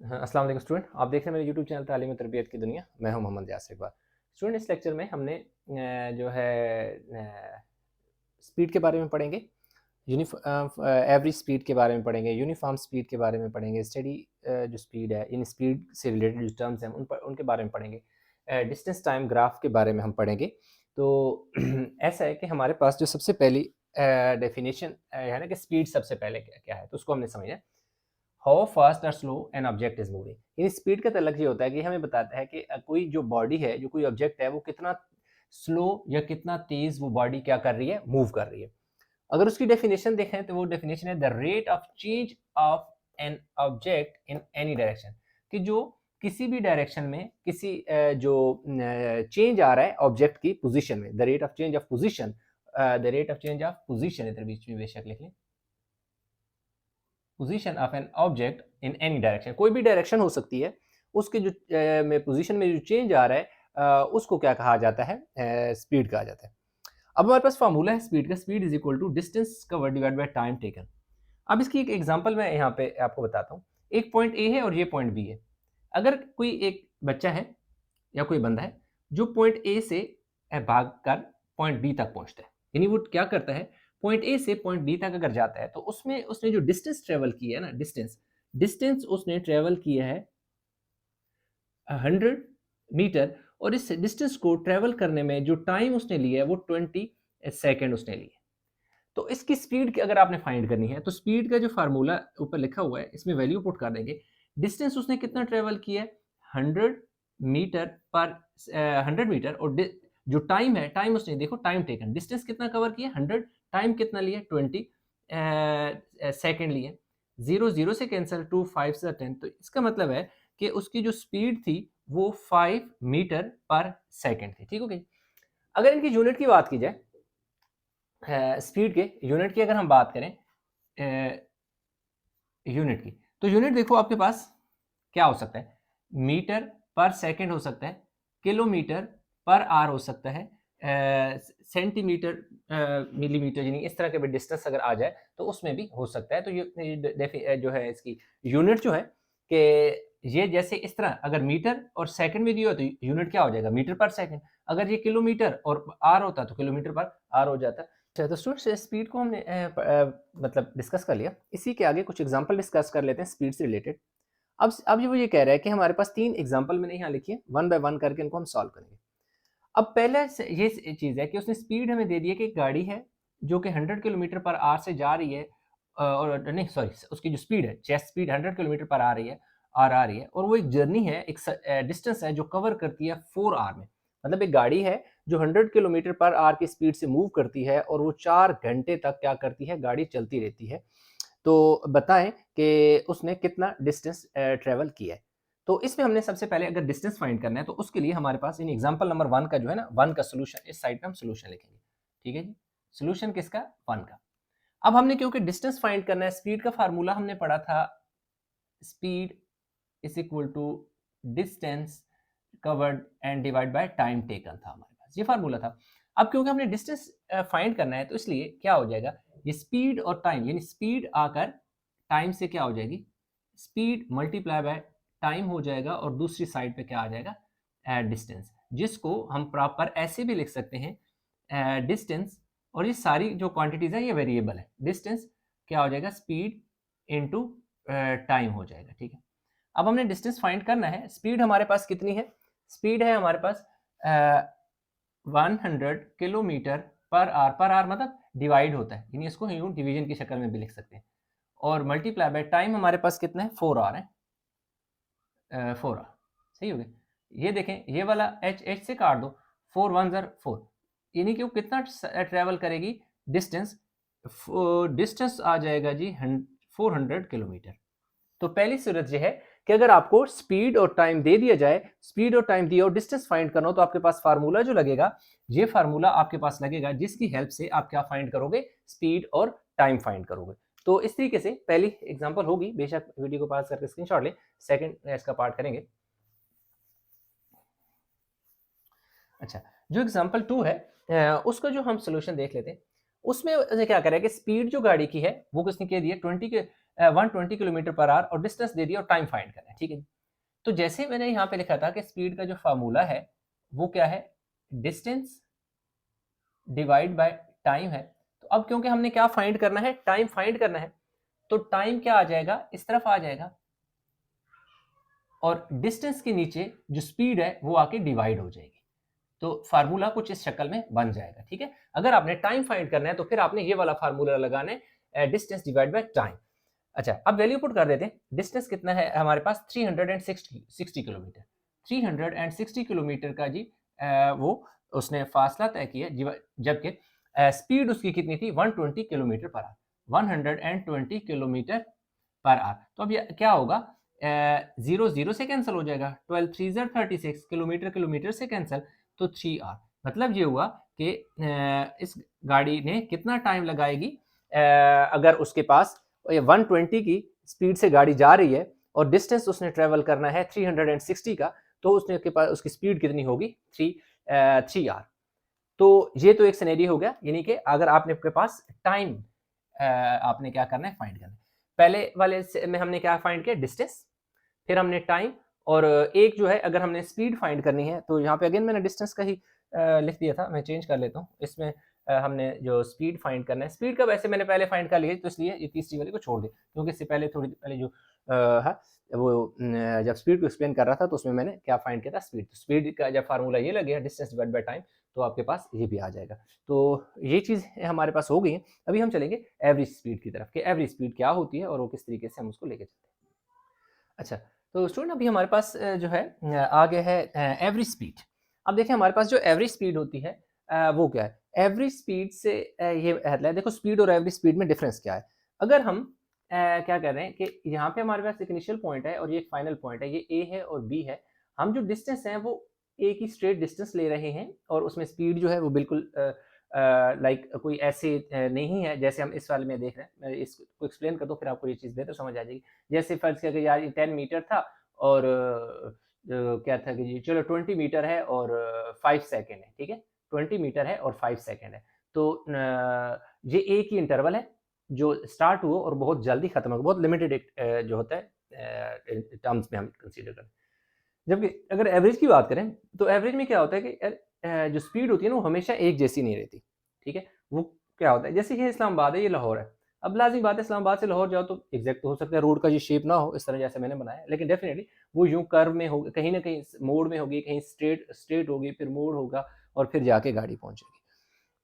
अस्सलाम वालेकुम स्टूडेंट, आप देख रहे हैं मेरे यूट्यूब चैनल तालीम और तरबियत की दुनिया। मैं हूं मोहम्मद यासिर इकबाल। स्टूडेंट, इस लेक्चर में हमने जो है स्पीड के बारे में पढ़ेंगे, एवरेज स्पीड के बारे में पढ़ेंगे, यूनिफॉर्म स्पीड के बारे में पढ़ेंगे, स्टडी जो स्पीड है, इन स्पीड से रिलेटेड जो टर्म्स हैं उनके बारे में पढ़ेंगे, डिस्टेंस टाइम ग्राफ के बारे में हम पढ़ेंगे। तो ऐसा है कि हमारे पास जो सबसे पहली डेफिनेशन है ना कि स्पीड सबसे पहले क्या क्या है, तो उसको हमने समझा। हाउ फास्ट और slow an object is moving. In speed का तलक ये होता है कि हमें बताता है कि कोई जो बॉडी है, जो कोई ऑब्जेक्ट है, वो कितना स्लो या कितना तेज वो बॉडी क्या कर रही है, मूव कर रही है। अगर उसकी डेफिनेशन देखें तो वो डेफिनेशन है the rate of change of an object in any direction, कि जो किसी भी डायरेक्शन में किसी जो चेंज आ रहा है ऑब्जेक्ट की पोजीशन में, the rate of change of position, the rate of change of position, इधर बीच में बेशक लिख लें, position of an object in any direction, कोई भी डायरेक्शन हो सकती है, उसके जो में पोजीशन में जो चेंज आ रहा है उसको क्या कहा जाता है, स्पीड कहा जाता है। अब हमारे पास फार्मूला है स्पीड का, speed is equal to distance covered divide by time taken. अब इसकी एक एग्जांपल मैं यहाँ पे आपको बताता हूँ। एक पॉइंट ए है और ये पॉइंट बी है। अगर कोई एक बच्चा है या कोई बंदा है जो पॉइंट ए से भाग कर पॉइंट बी तक पहुंचता है, यानी वो क्या करता है, पॉइंट ए से पॉइंट बी तक अगर जाता है तो उसमें उसने जो डिस्टेंस ट्रेवल की है ना, डिस्टेंस डिस्टेंस उसने ट्रेवल किया है 100 मीटर, और इस डिस्टेंस को ट्रेवल करने में जो टाइम उसने लिया है वो 20 सेकेंड उसने लिए। तो इसकी स्पीड की अगर आपने फाइंड करनी है तो स्पीड का जो फार्मूला ऊपर लिखा हुआ है इसमें वैल्यू पुट कर देंगे। डिस्टेंस उसने कितना ट्रेवल किया है, 100 मीटर पर 100 मीटर, और जो टाइम है, टाइम उसने देखो, टाइम टेकन, डिस्टेंस कितना कवर किया 100, टाइम कितना लिया 20 सेकेंड लिए। 0 0 से कैंसिल, 2 5 से 10, तो इसका मतलब है कि उसकी जो स्पीड थी वो 5 मीटर पर सेकेंड थी। ठीक हो गई। अगर इनकी यूनिट की बात की जाए, स्पीड के यूनिट की अगर हम बात करें, यूनिट की, तो यूनिट देखो आपके पास क्या हो सकता है, मीटर पर सेकंड हो सकता है, किलोमीटर पर आर हो सकता है, सेंटीमीटर मिलीमीटर, यानी इस तरह के भी डिस्टेंस अगर आ जाए तो उसमें भी हो सकता है। तो ये जो है इसकी यूनिट जो है कि ये जैसे इस तरह अगर मीटर और सेकंड में दिया हो तो यूनिट क्या हो जाएगा, मीटर पर सेकंड। अगर ये किलोमीटर और आर होता तो किलोमीटर पर आर हो जाता। अच्छा, तो स्टूडेंट्स स्पीड को हमने मतलब डिस्कस कर लिया। इसी के आगे कुछ एग्जांपल डिस्कस कर लेते हैं स्पीड से रिलेटेड। अब वो ये कह रहा है कि हमारे पास 3 एग्जांपल मैंने यहाँ लिखी है, वन बाय वन करके इनको हम सॉल्व करेंगे। अब पहले से ये चीज़ है कि उसने स्पीड हमें दे दी है कि एक गाड़ी है जो कि 100 किलोमीटर पर आवर से जा रही है, और नहीं सॉरी, उसकी जो स्पीड है, चेस्ट स्पीड 100 किलोमीटर पर आ रही है, आ रही है, और वो एक जर्नी है, एक डिस्टेंस है जो कवर करती है 4 आवर में। मतलब एक गाड़ी है जो 100 किलोमीटर पर आवर की स्पीड से मूव करती है और वो 4 घंटे तक क्या करती है, गाड़ी चलती रहती है। तो बताएं कि उसने कितना डिस्टेंस ट्रेवल किया है। तो इसमें हमने सबसे पहले अगर डिस्टेंस फाइंड करना है तो उसके लिए हमारे पास इन एग्जांपल नंबर 1 का जो है ना, 1 का सॉल्यूशन इस साइड पे हम सॉल्यूशन लिखेंगे। ठीक है जी, सॉल्यूशन किसका, 1 का। अब हमने क्योंकि डिस्टेंस फाइंड करना है, स्पीड का फार्मूला हमने पढ़ा था, speed is equal to distance covered and divide by time taken था हमारे पास, ये फार्मूला था। अब क्योंकि हमने डिस्टेंस फाइंड करना है तो इसलिए क्या हो जाएगा, ये स्पीड और टाइम, यानी स्पीड आकर टाइम से क्या हो जाएगी, स्पीड मल्टीप्लाई बाय टाइम हो जाएगा, और दूसरी साइड पे क्या आ जाएगा, डिस्टेंस, जिसको हम प्रॉपर ऐसे भी लिख सकते हैं, डिस्टेंस, और ये सारी जो क्वांटिटीज है ये वेरिएबल है, डिस्टेंस क्या हो जाएगा, स्पीड इनटू टाइम हो जाएगा। ठीक है। अब हमने डिस्टेंस फाइंड करना है, स्पीड हमारे पास कितनी है, स्पीड है हमारे पास 100 किलोमीटर पर आवर मतलब डिवाइड होता है, यानी इसको यूं डिवीजन की शक्ल में भी लिख सकते हैं, और मल्टीप्लाई बाय टाइम हमारे पास कितना है, 4 आवर है, 4 आवर। सही हो गया। ये देखें, ये वाला एच एच से काट दो, 4 1 ज़र 4, यानी कि वो कितना ट्रेवल करेगी, डिस्टेंस डिस्टेंस आ जाएगा जी 400 किलोमीटर। तो पहली सूरत यह है कि अगर आपको स्पीड और टाइम दे दिया जाए, स्पीड और टाइम दिया और डिस्टेंस फाइंड करना हो, तो आपके पास फार्मूला जो लगेगा, ये फार्मूला आपके पास लगेगा जिसकी हेल्प से आप क्या फाइंड करोगे, स्पीड और टाइम फाइंड करोगे। तो इस तरीके से पहली एग्जांपल होगी, बेशक वीडियो को पास करके स्क्रीनशॉट लें, सेकंड इसका पार्ट करेंगे। अच्छा, जो एग्जांपल 2 है उसका जो हम सोल्यूशन देख लेते हैं। उसमें क्या करें कि स्पीड जो गाड़ी की है वो किसने कह दी है, 120 किलोमीटर पर आवर और डिस्टेंस दे दिया और टाइम फाइंड करना है, ठीक है। तो जैसे मैंने यहाँ पे लिखा था कि स्पीड का जो फार्मूला है वो क्या है, डिस्टेंस डिवाइड बाय टाइम है। तो अब क्योंकि हमने क्या फाइंड करना है, टाइम फाइंड करना है, तो टाइम क्या आ जाएगा, इस तरफ आ जाएगा और डिस्टेंस के नीचे जो स्पीड है वो आके डिवाइड हो जाएगी। तो फार्मूला कुछ इस शक्ल में बन जाएगा, ठीक है। अगर आपने टाइम फाइंड करना है तो फिर आपने ये वाला फार्मूला लगाना है, डिस्टेंस डिवाइड बाय टाइम। अच्छा, अब वैल्यू पुट कर देते हैं। डिस्टेंस कितना है हमारे पास, 360 किलोमीटर। 360 किलोमीटर का जी वो उसने फासला तय किया, जबकि स्पीड उसकी कितनी थी, 120 kilometre per hour, 120 kilometre per hour. तो अब ये क्या होगा, 0 0 से कैंसिल हो जाएगा, 12 3 36 किलोमीटर किलोमीटर से कैंसिल, तो 3 आवर। मतलब ये हुआ कि इस गाड़ी ने कितना टाइम लगाएगी, अगर उसके पास 120 की स्पीड से गाड़ी जा रही है और डिस्टेंस उसने ट्रेवल करना है 360 का, तो उसने के पास उसकी स्पीड कितनी होगी, 3 आवर। तो ये तो एक सिनेरियो हो गया, यानी कि अगर आपने के पास टाइम, आपने क्या करना है, फाइंड करना है। पहले वाले में हमने क्या फाइंड किया, डिस्टेंस, फिर हमने टाइम, और एक जो है अगर हमने स्पीड फाइंड करनी है तो यहाँ पे अगेन मैंने डिस्टेंस का ही लिख दिया था, मैं चेंज कर लेता हूँ। इसमें हमने जो स्पीड फाइंड करना है, स्पीड का वैसे मैंने पहले फाइंड कर लिया, तो इसलिए ये तीसरी वाली को छोड़ दिया, क्योंकि इससे पहले थोड़ी पहले जो है वो जब स्पीड को एक्सप्लेन कर रहा था तो उसमें मैंने क्या फाइंड किया था, स्पीड। तो स्पीड का जब फार्मूला ये लग गया, डिस्टेंस डिवाइड बाय टाइम, तो आपके पास ये भी आ जाएगा। तो ये चीज़ हमारे पास हो गई है। अभी हम चलेंगे एवरेज स्पीड की तरफ, कि एवरेज स्पीड क्या होती है और वो किस तरीके से हम उसको लेके चलते हैं। अच्छा, तो स्टूडेंट अभी हमारे पास जो है आगे है एवरेज स्पीड। अब देखिए हमारे पास जो एवरेज स्पीड होती है वो क्या है, एवरेज स्पीड से ये है, देखो स्पीड और एवरेज स्पीड में डिफरेंस क्या है। अगर हम क्या कर रहे हैं कि यहाँ पे हमारे पास एक इनिशियल पॉइंट है और ये एक फाइनल पॉइंट है, ये ए है और बी है। हम जो डिस्टेंस है वो एक ही स्ट्रेट डिस्टेंस ले रहे हैं और उसमें स्पीड जो है वो बिल्कुल लाइक कोई ऐसे नहीं है जैसे हम इस वाले में देख रहे हैं। मैं इसको एक्सप्लेन कर दूं, फिर आपको ये चीज़ बेहतर समझ आ जाएगी। जैसे फर्ज किया कि यार ये 10 मीटर था और क्या था कि जी चलो 20 मीटर है और 5 सेकंड है, ठीक है। 20 मीटर है और 5 सेकंड है, तो ये एक ही इंटरवल है जो स्टार्ट हुआ और बहुत जल्दी खत्म हो, बहुत लिमिटेड एक जो होता है टर्म्स में हम कंसीडर करें। जबकि अगर एवरेज की बात करें तो एवरेज में क्या होता है कि जो स्पीड होती है ना वो हमेशा एक जैसी नहीं रहती, ठीक है। वो क्या होता है, जैसे ये इस्लामाबाद है, ये लाहौर है। अब लाजिम बात है इस्लामाबाद से लाहौर जाओ तो एग्जैक्ट तो हो सकता है रोड का ये शेप ना हो इस तरह जैसे मैंने बनाया, लेकिन डेफिनेटली वो यूं कर्व में होगी, कहीं ना कहीं मोड़ में होगी, कहीं स्ट्रेट स्ट्रेट होगी, फिर मोड़ होगा और फिर जाके गाड़ी पहुंचेगी।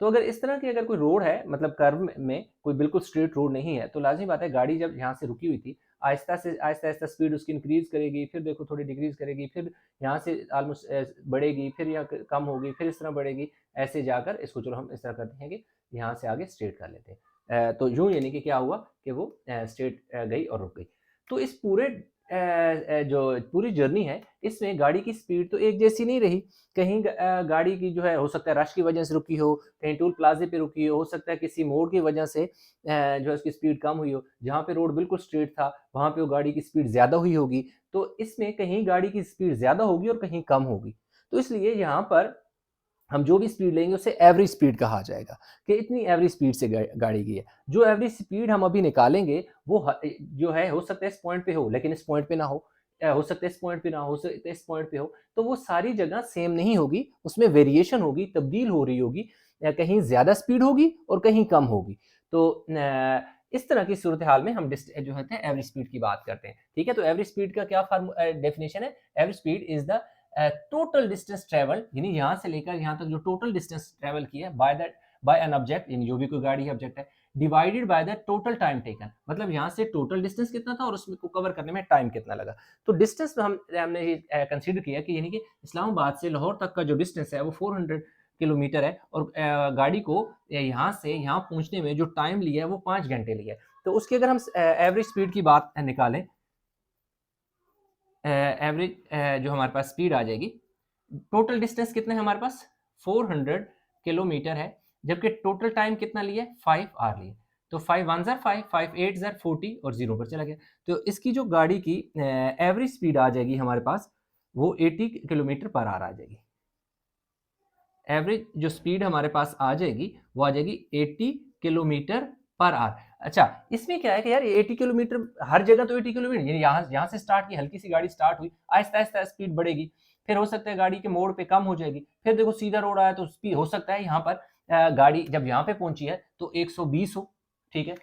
तो अगर इस तरह की अगर कोई रोड है, मतलब कर्व में कोई बिल्कुल स्ट्रेट रोड नहीं है, तो लाजिमी बात है गाड़ी जब यहाँ से रुकी हुई थी, आहिस्ता से आहिस्ता आहिस्ता स्पीड उसकी इंक्रीज करेगी, फिर देखो थोड़ी डिक्रीज करेगी, फिर यहाँ से ऑलमोस्ट बढ़ेगी, फिर यहाँ कम होगी, फिर इस तरह बढ़ेगी, ऐसे जाकर इसको चलो हम इस तरह करते हैं कि यहाँ से आगे स्ट्रेट कर लेते हैं। तो यूं यानी कि क्या हुआ कि वो स्ट्रेट गई और रुक गई। तो इस पूरे जो पूरी जर्नी है इसमें गाड़ी की स्पीड तो एक जैसी नहीं रही। कहीं गाड़ी की जो है हो सकता है रश की वजह से रुकी हो, कहीं टोल प्लाजे पे रुकी हो सकता है किसी मोड़ की वजह से जो है उसकी स्पीड कम हुई हो, जहाँ पे रोड बिल्कुल स्ट्रेट था वहाँ पे वो गाड़ी की स्पीड ज़्यादा हुई होगी। तो इसमें कहीं गाड़ी की स्पीड ज़्यादा होगी और कहीं कम होगी। तो इसलिए यहाँ पर हम जो भी स्पीड लेंगे उसे एवरेज स्पीड कहा जाएगा कि इतनी एवरेज स्पीड से गाड़ी की है। जो एवरेज स्पीड हम अभी निकालेंगे वो जो है हो सकता है इस पॉइंट पे हो, लेकिन इस पॉइंट पे ना हो सकता है इस पॉइंट पे ना हो सकता है इस पॉइंट पे हो। तो वो सारी जगह सेम नहीं होगी, उसमें वेरिएशन होगी, तब्दील हो रही होगी, कहीं ज़्यादा स्पीड होगी और कहीं कम होगी। तो इस तरह की सूरत हाल में हम जो है एवरेज स्पीड की बात करते हैं, ठीक है। तो एवरेज स्पीड का क्या डेफिनेशन है, average speed is the total distance travel, यानी यहाँ से लेकर यहाँ तक जो टोटल डिस्टेंस ट्रेवल किया बाय एन ऑब्जेक्ट, यानी जो भी कोई गाड़ी है ऑब्जेक्ट है, divided by the total time taken, मतलब यहाँ से टोटल डिस्टेंस कितना था और उसमें को कवर करने में टाइम कितना लगा। तो डिस्टेंस हमने कंसीडर किया कि यानी कि इस्लामाबाद से लाहौर तक का जो डिस्टेंस है वो 400 किलोमीटर है और गाड़ी को यहाँ से यहाँ पहुँचने में जो टाइम लिया है वो 5 घंटे लिया है। तो उसकी अगर हम एवरेज स्पीड की बात निकालें, एवरेज जो हमारे पास स्पीड आ जाएगी, टोटल डिस्टेंस कितना है हमारे पास 400 किलोमीटर है, जबकि टोटल टाइम कितना लिया 5 आवर लिए। तो 5 1 ज़र 5 5 8 ज़र 40 और 0 पर चला गया। तो इसकी जो गाड़ी की एवरेज स्पीड आ जाएगी हमारे पास वो 80 किलोमीटर पर आवर आ जाएगी। एवरेज जो स्पीड हमारे पास आ जाएगी वो आ जाएगी 80 किलोमीटर पर आवर। अच्छा, इसमें क्या है कि यार 80 किलोमीटर हर जगह तो 80 किलोमीटर, यानी यहाँ से स्टार्ट की हल्की सी गाड़ी स्टार्ट हुई, आहिस्ता-आहिस्ता स्पीड बढ़ेगी, फिर हो सकता है गाड़ी के मोड़ पे कम हो जाएगी, फिर देखो सीधा रोड आया तो स्पीड हो सकता है यहाँ पर गाड़ी जब यहाँ पे पहुंची है तो 120 हो, ठीक है,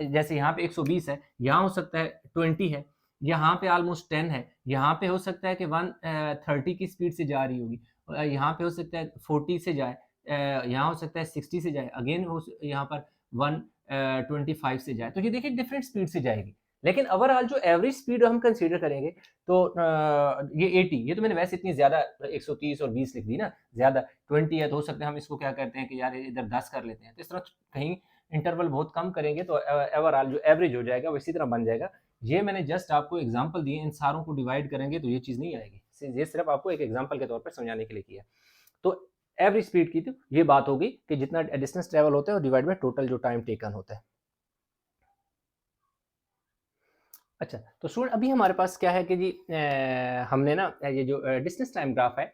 जैसे यहाँ पे 120 है, यहाँ हो सकता है 20 है, यहाँ पे ऑलमोस्ट 10 है, यहाँ पे हो सकता है कि 130 की स्पीड से जा रही होगी, यहाँ पे हो सकता है 40 से जाए, यहाँ हो सकता है 60 से जाए, अगेन यहाँ पर 125 से जाए, तो ये देखिए डिफरेंट स्पीड से जाएगी। लेकिन ओवरऑल जो एवरेज स्पीड हम कंसीडर करेंगे तो ये 80, ये तो मैंने वैसे इतनी ज़्यादा 130 और 20 लिख दी ना, ज़्यादा 20 है तो हो सकता है हम इसको क्या करते हैं कि यार इधर 10 कर लेते हैं, तो इस तरह कहीं इंटरवल बहुत कम करेंगे तो ओवरऑल जो एवरेज हो जाएगा वो इसी तरह बन जाएगा। ये मैंने जस्ट आपको एग्जाम्पल दिए, इन सारों को डिवाइड करेंगे तो ये चीज़ नहीं आएगी, ये सिर्फ आपको एक एग्जाम्पल के तौर पर समझाने के लिए किया। तो एवरेज स्पीड की तो ये बात होगी कि जितना डिस्टेंस ट्रेवल होता है और डिवाइड बाय टोटल जो टाइम टेकन होता है। अच्छा, तो स्टूडेंट अभी हमारे पास क्या है कि जी हमने ना ये जो डिस्टेंस टाइम ग्राफ है,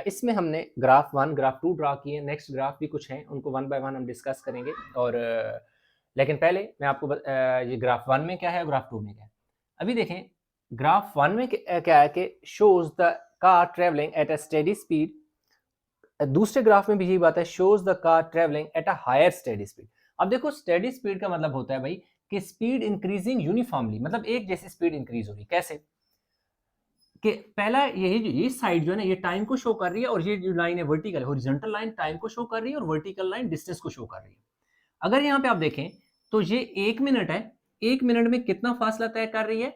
इसमें हमने ग्राफ 1 ग्राफ 2 ड्रा किए, नेक्स्ट ग्राफ भी कुछ हैं, उनको वन बाय वन हम डिस्कस करेंगे। और लेकिन पहले मैं आपको ये ग्राफ 1 में क्या है, ग्राफ 2 में क्या है। अभी देखें ग्राफ 1 में क्या है कि shows the car travelling at a steady speed, दूसरे ग्राफ में भी यही बात है, shows the car travelling at a higher steady speed. अब देखो स्टेडी स्पीड का मतलब होता है भाई कि स्पीड इंक्रीजिंग यूनिफॉर्मली, मतलब एक जैसी स्पीड इंक्रीज हो रही। कैसे कि पहला यही जो ये साइड जो है ना ये टाइम को शो कर रही है, और ये जो लाइन है वर्टिकल हॉरिजॉन्टल लाइन टाइम को शो कर रही है और वर्टिकल लाइन डिस्टेंस को शो कर रही है। अगर यहाँ पे आप देखें तो ये 1 मिनट है, 1 मिनट में कितना फासला तय कर रही है,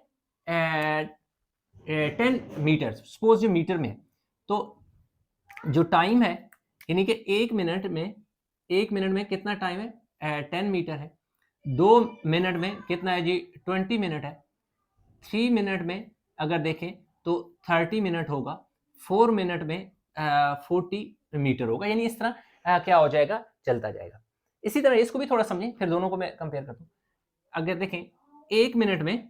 10 मीटर, सपोज जो मीटर में है, तो जो टाइम है यानी कि 1 मिनट में कितना टाइम है, 10 मीटर है। 2 मिनट में कितना है जी, 20 मिनट है। 3 मिनट में अगर देखें तो 30 मिनट होगा। 4 मिनट में 40 मीटर होगा। यानी इस तरह क्या हो जाएगा, चलता जाएगा। इसी तरह इसको भी थोड़ा समझें, फिर दोनों को मैं कंपेयर करता हूँ। अगर देखें 1 मिनट में,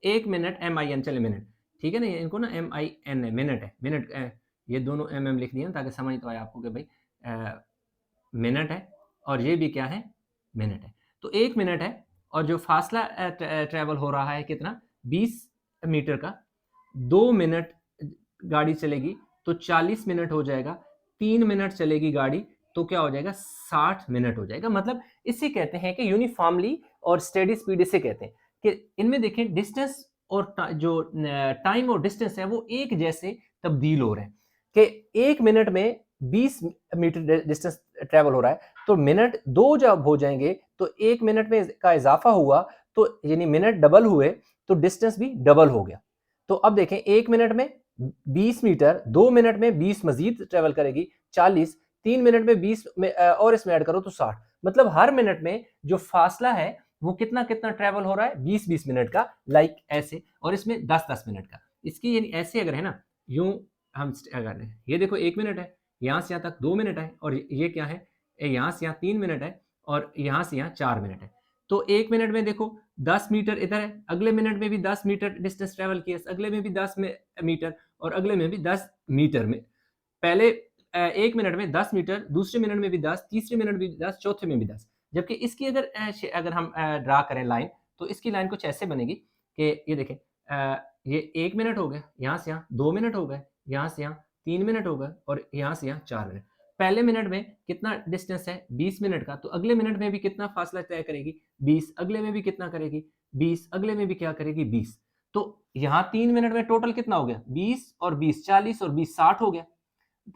1 मिनट MIN, चले मिनट, ठीक है ना, इनको ना MIN है, मिनट है, मिनट, ये दोनों MM लिख दिया ताकि समझ तो आए आपको कि भाई मिनट है और ये भी क्या है, मिनट है। तो 1 मिनट है और जो फासला ट्रेवल हो रहा है कितना, 20 मीटर का। 2 मिनट गाड़ी चलेगी तो 40 मिनट हो जाएगा। 3 मिनट चलेगी गाड़ी तो क्या हो जाएगा, 60 मिनट हो जाएगा। मतलब इसे कहते हैं कि यूनिफॉर्मली और स्टेडी स्पीड इसे कहते हैं कि इनमें देखें डिस्टेंस और जो टाइम और डिस्टेंस है वो एक जैसे तब्दील हो रहे हैं कि 1 मिनट में 20 मीटर डिस्टेंस ट्रेवल हो रहा है, तो मिनट 2 जब हो जाएंगे तो 1 मिनट में का इजाफा हुआ, तो यानी मिनट डबल हुए तो डिस्टेंस भी डबल हो गया। तो अब देखें 1 मिनट में 20 मीटर, 2 मिनट में 20 मजीद ट्रेवल करेगी 40, 3 मिनट में 20 में और इसमें ऐड करो तो 60। मतलब हर मिनट में जो फासला है वो कितना कितना ट्रेवल हो रहा है, 20-20 मिनट का, लाइक ऐसे, और इसमें 10-10 मिनट का। इसकी यानी ऐसे अगर है ना, यूं हम अगर ये देखो 1 मिनट है, यहाँ से यहाँ तक 2 मिनट है, और ये क्या है, यहाँ से यहाँ 3 मिनट है, और यहाँ से यहाँ 4 मिनट है। तो 1 मिनट में देखो 10 मीटर इधर है, अगले मिनट में भी 10 मीटर डिस्टेंस ट्रेवल किया, अगले में भी 10 मीटर, और अगले में भी 10 मीटर में। पहले 1 मिनट में 10 मीटर, दूसरे मिनट में भी 10, तीसरे मिनट में भी 10, चौथे में भी 10। जबकि इसकी अगर हम ड्रा करें लाइन, तो इसकी लाइन कुछ ऐसे बनेगी कि ये देखें, ये 1 मिनट हो गया, यहाँ से यहाँ 2 मिनट हो गए, यहाँ से यहाँ 3 मिनट हो गए, और यहाँ से यहाँ 4 मिनट। पहले मिनट में कितना डिस्टेंस है, 20 मिनट का, तो अगले मिनट में भी कितना फासला तय करेगी, 20, अगले में भी कितना करेगी, 20, अगले में भी क्या करेगी, 20। तो यहाँ 3 मिनट में टोटल कितना हो गया, 20 और 20 40 और 20 60 हो गया।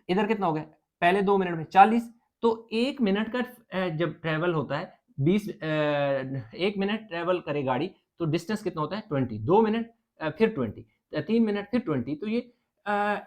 इधर कितना हो गया, पहले 2 मिनट में 40। तो 1 मिनट का जब ट्रेवल होता है 20, 1 मिनट ट्रेवल करे गाड़ी तो डिस्टेंस कितना होता है, 20। 2 मिनट फिर 20, 3 मिनट फिर 20। तो ये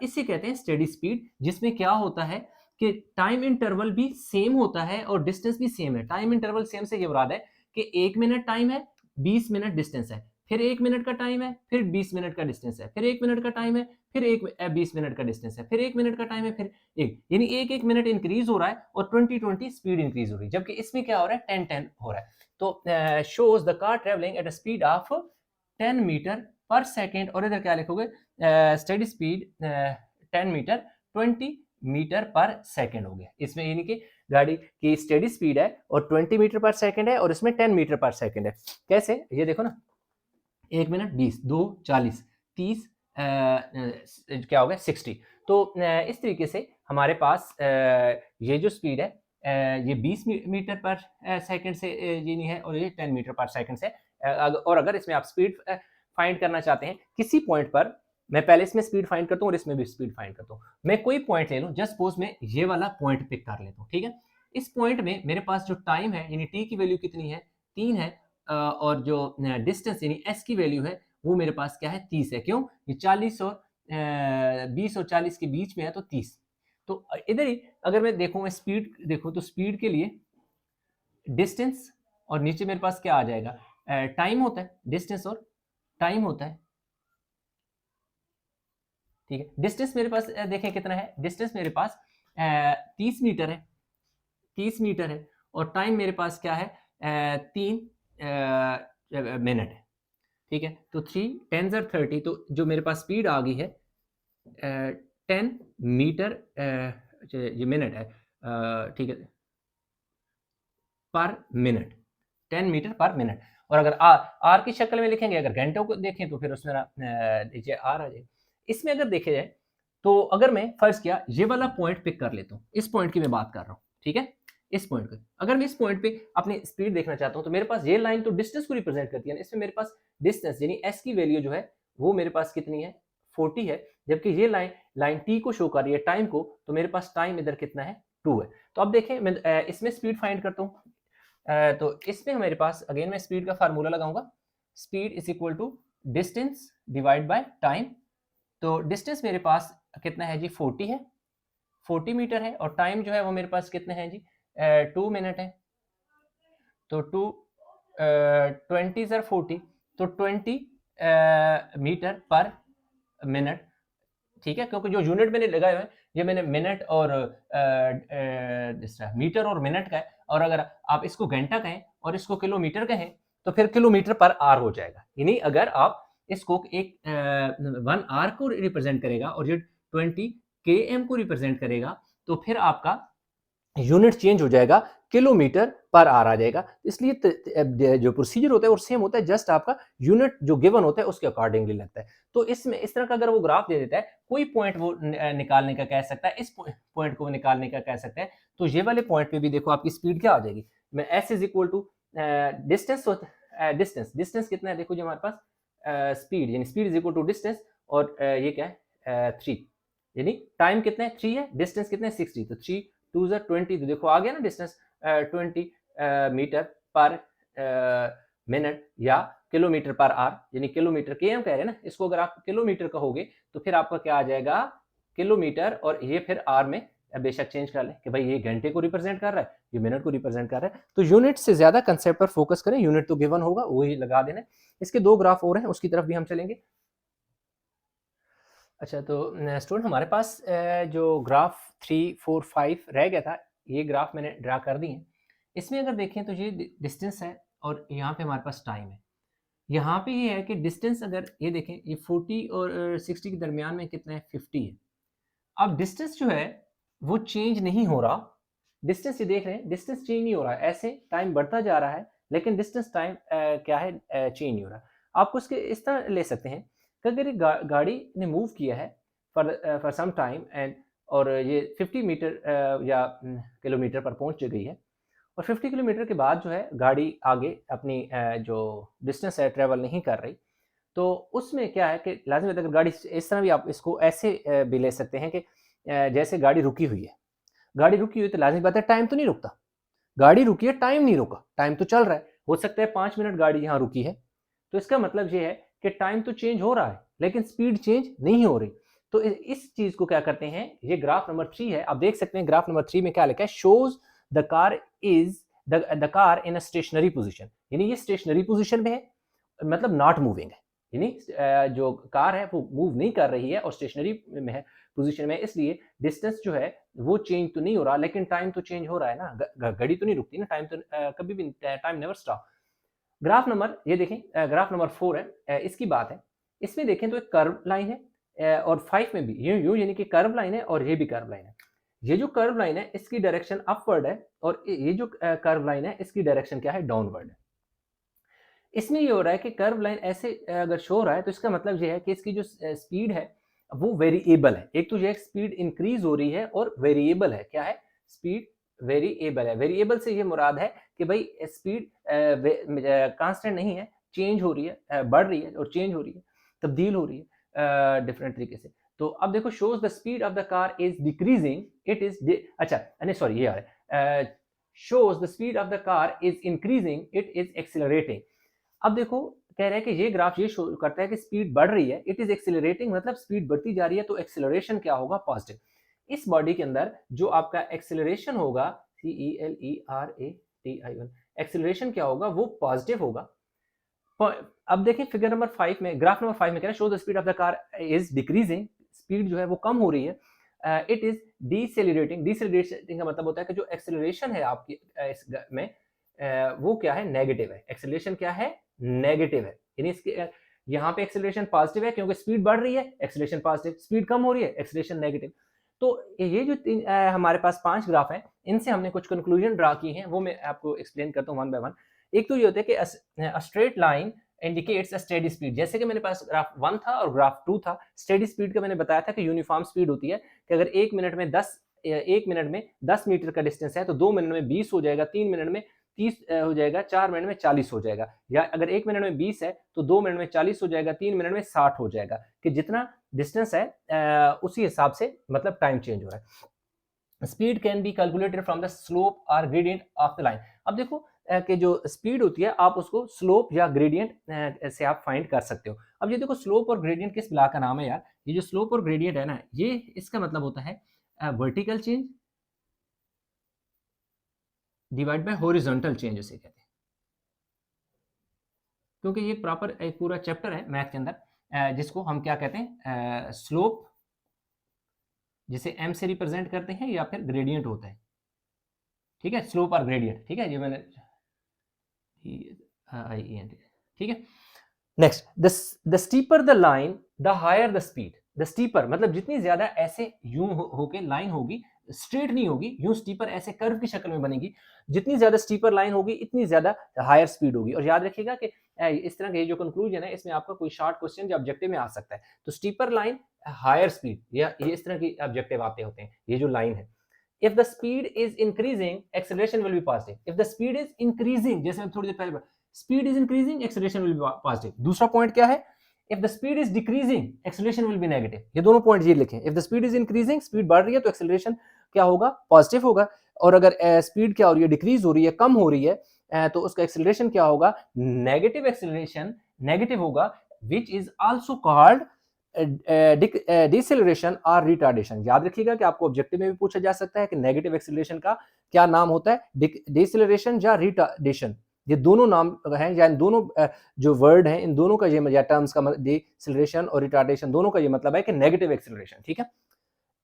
इसे कहते हैं स्टेडी स्पीड, जिसमें क्या होता है कि टाइम इंटरवल भी सेम होता है और डिस्टेंस भी सेम है। टाइम इंटरवल सेम से ये मुराद है कि 1 मिनट टाइम है, 20 मिनट डिस्टेंस है, फिर 1 मिनट का टाइम है, फिर 20 मिनट का डिस्टेंस है, फिर 1 मिनट का टाइम है, फिर 20 मिनट का डिस्टेंस है, फिर 1 मिनट का टाइम है, फिर एक, यानी एक एक मिनट इंक्रीज हो रहा है और 20-20 स्पीड इंक्रीज हो रही है। जबकि इसमें क्या हो रहा है, 10-10 हो रहा है। तो shows the car travelling at a speed of 10 metre पर सेकेंड, और इधर क्या लिखोगे, स्टेडी स्पीड 10 मीटर 20 मीटर पर सेकेंड हो गया इसमें, यानी कि गाड़ी की स्टेडी स्पीड है और 20 मीटर पर सेकंड है और इसमें 10 मीटर पर सेकंड है। कैसे, ये देखो ना, 1 मिनट 20, 2 40, 30 क्या हो गया 60। तो इस तरीके से हमारे पास ये जो स्पीड है ये 20 मीटर पर सेकंड से ये नहीं है और ये 10 मीटर पर सेकंड से। और अगर इसमें आप स्पीड फाइंड करना चाहते हैं किसी पॉइंट पर, मैं पहले इसमें स्पीड फाइंड करता हूँ और इसमें भी स्पीड फाइंड करता हूँ। मैं कोई पॉइंट ले लूँ, जस्ट सपोज मैं ये वाला पॉइंट पिक कर लेता हूँ, ठीक है। इस पॉइंट में मेरे पास जो टाइम है यानी टी की वैल्यू कितनी है, 3 है, और जो डिस्टेंस यानी एस की वैल्यू है वो मेरे पास क्या है, 30 है। क्यों, ये 40 और 20 और 40 के बीच में है तो 30। तो इधर ही अगर मैं देखूँ स्पीड देखूँ तो स्पीड के लिए डिस्टेंस और नीचे मेरे पास क्या आ जाएगा, टाइम होता है, डिस्टेंस और टाइम होता है, ठीक है। डिस्टेंस मेरे पास देखें कितना है, डिस्टेंस मेरे पास 30 मीटर है, 30 मीटर है और टाइम मेरे पास क्या है, 3 मिनट है, ठीक है। तो 3 10 और 30, तो जो मेरे पास स्पीड आ गई है 10 मीटर, ये मिनट है, ठीक है, पर मिनट, 10 मीटर पर मिनट। और अगर आर की शक्ल में लिखेंगे, अगर घंटों को देखें तो फिर उसमें नीचे आर आ जाए। इसमें अगर देखे जाए तो अगर मैं फर्ज किया ये वाला पॉइंट पिक कर लेता हूँ, इस पॉइंट की मैं बात कर रहा हूँ, ठीक है, इस पॉइंट पे अगर मैं इस पॉइंट पे अपनी स्पीड देखना चाहता हूँ तो मेरे पास ये लाइन तो डिस्टेंस को रिप्रेजेंट करती है, इसमें मेरे पास डिस्टेंस यानी एस की वैल्यू जो है वो मेरे पास कितनी है, 40 है, जबकि ये लाइन टी को शो कर रही है टाइम को, तो मेरे पास टाइम इधर कितना है, 2 है। तो अब देखें मैं इसमें स्पीड फाइंड करता हूँ, तो इसमें मेरे पास अगेन मैं स्पीड का फार्मूला लगाऊंगा, speed is equal to distance divide by time. तो डिस्टेंस मेरे पास कितना है जी, 40 है, 40 मीटर है, और टाइम जो है वो मेरे पास कितने हैं जी, 2 मिनट है। तो 2 20 सर 40, तो 20 मीटर पर मिनट, ठीक है, क्योंकि जो यूनिट मैंने लगाए हुए हैं ये मैंने मिनट और मीटर और मिनट का है, और अगर आप इसको घंटा कहें और इसको किलोमीटर कहें तो फिर किलोमीटर पर आर हो जाएगा। यानी अगर आप इसको एक 1 आर को रिप्रेजेंट करेगा और ये 20 के एम को रिप्रेजेंट करेगा तो फिर आपका यूनिट चेंज हो जाएगा, किलोमीटर पर आर आ जाएगा। इसलिए जो प्रोसीजर होता है वो सेम होता है, जस्ट आपका यूनिट जो गिवन होता है उसके अकॉर्डिंगली लगता है। तो इसमें इस तरह का अगर वो ग्राफ दे देता है, कोई पॉइंट वो निकालने का कह सकता है, इस पॉइंट को निकालने का कह सकता है, तो ये वाले पॉइंट पे भी देखो आपकी स्पीड क्या आ जाएगी। मैं S is equal to distance कितना है, देखो जी हमारे पास स्पीड यानी speed is equal to distance, और ये क्या है 3, यानी टाइम कितना है 3 है, डिस्टेंस कितना है 60, तो 3 2 20, तो देखो आ गया ना डिस्टेंस 20 मीटर पर मिनट या किलोमीटर पर आर, यानी किलोमीटर के एम कह रहे हैं ना, इसको अगर आप किलोमीटर कहोगे तो फिर आपका क्या आ जाएगा किलोमीटर, और ये फिर आर में बेशक चेंज कर ले कि भाई ये घंटे को रिप्रेजेंट कर रहा है, ये मिनट को रिप्रेजेंट कर रहा है। तो यूनिट से ज्यादा कंसेप्ट पर फोकस करें, यूनिट तो गिवन होगा वही लगा देना। इसके 2 ग्राफ और हैं, उसकी तरफ भी हम चलेंगे। अच्छा, तो स्टूडेंट हमारे पास जो ग्राफ 3 4 5 रह गया था, ये ग्राफ मैंने ड्रा कर दी है। इसमें अगर देखें तो ये डिस्टेंस है और यहाँ पे हमारे पास टाइम है। यहाँ पे ये है कि डिस्टेंस अगर ये देखें, ये 40 और 60 के दरमियान में कितना है, 50 है। अब डिस्टेंस जो है वो चेंज नहीं हो रहा, डिस्टेंस ये देख रहे हैं, डिस्टेंस चेंज नहीं हो रहा है, ऐसे टाइम बढ़ता जा रहा है लेकिन डिस्टेंस टाइम क्या है, चेंज नहीं हो रहा। आपको इसके इस तरह ले सकते हैं कि अगर गाड़ी ने मूव किया है फॉर सम टाइम एंड, और ये 50 मीटर या किलोमीटर पर पहुंच गई है, और 50 किलोमीटर के बाद जो है गाड़ी आगे अपनी जो डिस्टेंस है ट्रेवल नहीं कर रही, तो उसमें क्या है कि लाजमी अगर गाड़ी इस तरह भी आप इसको ऐसे भी ले सकते हैं कि जैसे गाड़ी रुकी हुई है, गाड़ी रुकी हुई तो लाजमी बात है टाइम तो नहीं रुकता, गाड़ी रुकी है टाइम नहीं रुका, टाइम तो चल रहा है। हो सकता है 5 मिनट गाड़ी यहाँ रुकी है, तो इसका मतलब ये है कि टाइम तो चेंज हो रहा है लेकिन स्पीड चेंज नहीं हो रही। तो इस चीज को क्या करते हैं, ये ग्राफ नंबर 3 है, आप देख सकते हैं ग्राफ नंबर 3 में क्या लिखा है, shows the car is the car in a stationary position, यानी ये स्टेशनरी पोजीशन में है, मतलब नॉट मूविंग है, यानी जो कार है वो मूव नहीं कर रही है और स्टेशनरी में है पोजीशन में, इसलिए डिस्टेंस जो है वो चेंज तो नहीं हो रहा लेकिन टाइम तो चेंज हो रहा है ना, घड़ी तो नहीं रुकती ना, टाइम तो कभी भी time never stop. Graph number ये देखें, ग्राफ नंबर 4 है, इसकी बात है, इसमें देखें तो एक कर्व लाइन है, और 5 में भी यूं यूं यानी कि कर्व लाइन है और ये भी कर्व लाइन है। ये जो कर्व लाइन है इसकी डायरेक्शन अपवर्ड है और ये जो कर्व लाइन है इसकी डायरेक्शन क्या है, डाउनवर्ड है। इसमें ये हो रहा है कि कर्व लाइन ऐसे अगर शो हो रहा है तो इसका मतलब ये है कि इसकी जो स्पीड है वो वेरिएबल है। एक तो ये स्पीड इंक्रीज हो रही है और वेरिएबल है। क्या है? स्पीड वेरिएबल है। वेरिएबल से ये मुराद है कि भाई स्पीड कांस्टेंट नहीं है, चेंज हो रही है, बढ़ रही है और चेंज हो रही है, तब्दील हो रही है डिफरेंट तरीके से। तो अब देखो, shows the speed of the car is decreasing, it is, अच्छा नहीं सॉरी, ये आ रहा है, shows the speed of the car is increasing, it is accelerating. अब देखो, कह रहे हैं कि ये ग्राफ ये शो करता है कि स्पीड बढ़ रही है, इट इज एक्सिलरेटिंग, मतलब स्पीड बढ़ती जा रही है, तो एक्सिलरेशन क्या होगा? पॉजिटिव। इस बॉडी के अंदर जो आपका एक्सिलरेशन होगा, CELERATION, एक्सिलरेशन क्या होगा? वो पॉजिटिव होगा। अब देखिए फिगर नंबर 5 में, ग्राफ नंबर 5 में कह रहा है show the speed of the car is decreasing, speed जो है वो कम हो रही है, इट इज डिसेलरेटिंग। डिसेलरेटिंग का मतलब होता है कि जो एक्सेलरेशन है आपकी इस में वो क्या है? नेगेटिव है। एक्सेलरेशन क्या है? नेगेटिव है। यानी इसके यहाँ पे एक्सेलरेशन पॉजिटिव है क्योंकि स्पीड बढ़ रही है, एक्सेलरेशन पॉजिटिव, स्पीड कम हो रही है, एक्सेलरेशन नेगेटिव। तो ये जो हमारे पास 5 ग्राफ हैं, इनसे हमने कुछ कंक्लूजन ड्रा की हैं, वो मैं आपको एक्सप्लेन करता हूँ वन बाय वन। एक तो ये होता है कि straight line indicates a steady speed. जैसे कि मेरे पास ग्राफ 1 था और ग्राफ 2 था। स्टेडी स्पीड का मैंने बताया था कि यूनिफॉर्म स्पीड होती है कि अगर 1 मिनट में 10 मीटर का डिस्टेंस है तो 2 मिनट में 20 हो जाएगा, 3 मिनट में 30 हो जाएगा, 4 मिनट में 40 हो जाएगा। या अगर 1 मिनट में 20 है तो 2 मिनट में 40 हो जाएगा, 3 मिनट में 60 हो जाएगा, कि जितना डिस्टेंस है उसी हिसाब से मतलब टाइम चेंज हो रहा है। Speed can be calculated from the slope और ग्रेडियंट ऑफ द लाइन। अब देखो कि जो स्पीड होती है आप उसको स्लोप या ग्रेडियंट से आप फाइंड कर सकते हो। अब ये देखो, स्लोप और ग्रेडियंट किस ब्लॉक का नाम है यार? ये जो स्लोप और ग्रेडियंट है ना, ये इसका मतलब होता है vertical change divide by horizontal change उसे कहते हैं। क्योंकि ये प्रॉपर एक पूरा चैप्टर है मैथ के अंदर जिसको हम क्या कहते हैं? स्लोप, जिसे m से रिप्रेजेंट करते हैं, या फिर ग्रेडियंट होता है। ठीक है, स्लोप और ग्रेडियंट। ठीक है, ये मैंने ठीक है। Next, the steeper the line the higher the speed. The steeper मतलब जितनी ज्यादा ऐसे यूं होके लाइन होगी, स्ट्रेट नहीं होगी, यूं स्टीपर ऐसे कर्व की शक्ल में बनेगी। जितनी ज्यादा स्टीपर लाइन होगी इतनी ज्यादा हायर स्पीड होगी। और याद रखिएगा कि इस तरह का ये जो कंक्लूजन है, इसमें आपका कोई शॉर्ट क्वेश्चन या ऑब्जेक्टिव में आ सकता है। तो स्टीपर लाइन, हायर स्पीड, या ये इस तरह की ऑब्जेक्टिव आते होते हैं, ये जो लाइन है। If the speed is increasing, acceleration will be positive. If the speed is increasing, जैसे मैं थोड़ी देर पहले speed is increasing, acceleration will be positive. दूसरा पॉइंट क्या है? If the speed is decreasing, acceleration will be negative. ये दोनों point ये लिखें। If the speed is increasing, speed बढ़ रही है तो acceleration क्या होगा? पॉजिटिव होगा। और अगर स्पीड क्या हो रही है? डिक्रीज हो रही है, कम हो रही है, तो उसका एक्सेलरेशन क्या होगा? नेगेटिव एक्सेलरेशन नेगेटिव होगा, which is also called deceleration और रिटार्डेशन। याद रखिएगा कि आपको ऑब्जेक्टिव में भी पूछा जा सकता है कि नेगेटिव एक्सेलरेशन का क्या नाम होता है? डिसेलरेशन या रिटार्डेशन। ये दोनों नाम हैं, या इन दोनों जो वर्ड हैं, इन दोनों का ये या टर्म्स का डिसेलरेशन और रिटार्डेशन दोनों का ये मतलब है कि नेगेटिव एक्सेलरेशन। ठीक है।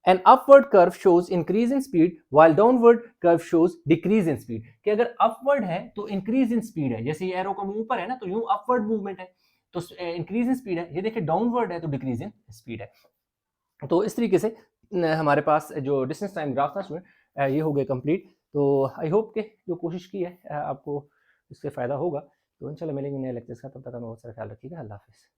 An upward curve shows increase in speed while downward curve shows decrease in speed। कि अगर upward है तो increase in speed है, जैसे ये एरो का मुंह ऊपर है ना, तो यूं upward movement है, तो increase in speed है। ये देखिए downward है तो decrease in speed है। तो इस तरीके से हमारे पास जो डिस्टेंस टाइम ग्राफ था स्टूडेंट, ये हो गए कंप्लीट। तो आई होप के जो कोशिश की है आपको इससे फ़ायदा होगा। तो इंशाल्लाह मिलेंगे नए लेक्चर्स का, तब तक हमें बहुत सारा ख्याल रखिएगा। अल्लाह हाफ़िज़।